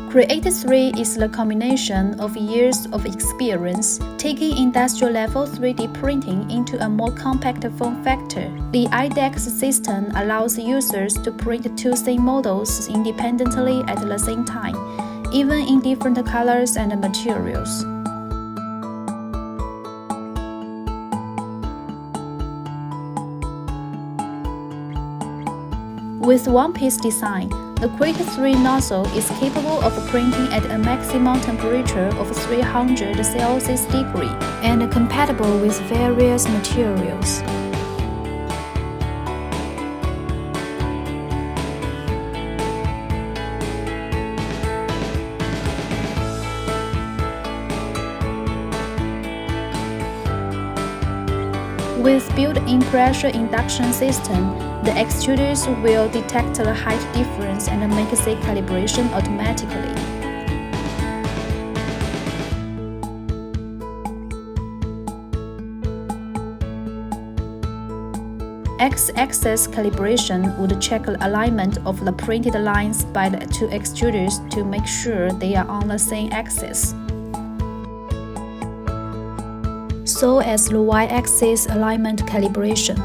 Create 3 is the combination of years of experience taking industrial-level 3D printing into a more compact form factor. The IDEX system allows users to print 2 same models independently at the same time, even in different colors and materials. With one-piece design, the Create 3 nozzle is capable of printing at a maximum temperature of 300 Celsius degree and compatible with various materials. With built-in pressure induction system, the extruders will detect the height difference and make Z calibration automatically. X-axis calibration would check the alignment of the printed lines by the 2 extruders to make sure they are on the same axis. So as the Y-axis alignment calibration.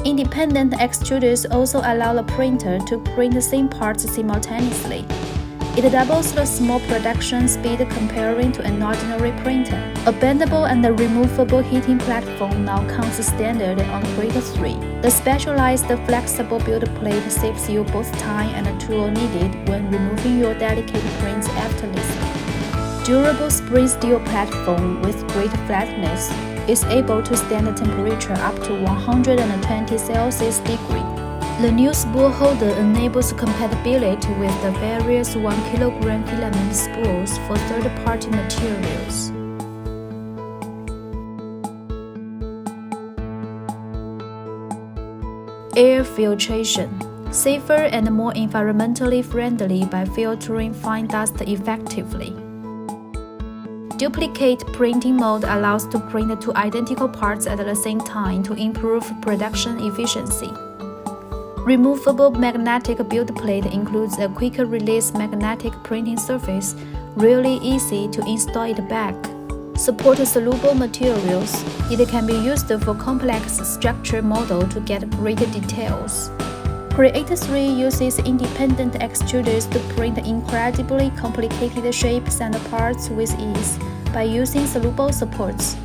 Independent extruders also allow the printer to print the same parts simultaneously. It doubles the small production speed comparing to an ordinary printer. A bendable and removable heating platform now comes standard on Create 3. The specialized flexible build plate saves you both time and tool needed when removing your delicate prints effortlessly. Durable spring steel platform with great flatness is able to stand the temperature up to 120 Celsius degree. The new spool holder enables compatibility with the various 1 kg filament spools for third-party materials. Air filtration. Safer and more environmentally friendly by filtering fine dust effectively. Duplicate printing mode allows to print 2 identical parts at the same time to improve production efficiency. Removable magnetic build plate includes a quicker release magnetic printing surface, really easy to install it back. Support soluble materials. It can be used for complex structure model to get greater details. Create 3 uses independent extruders to print incredibly complicated shapes and parts with ease by using soluble supports.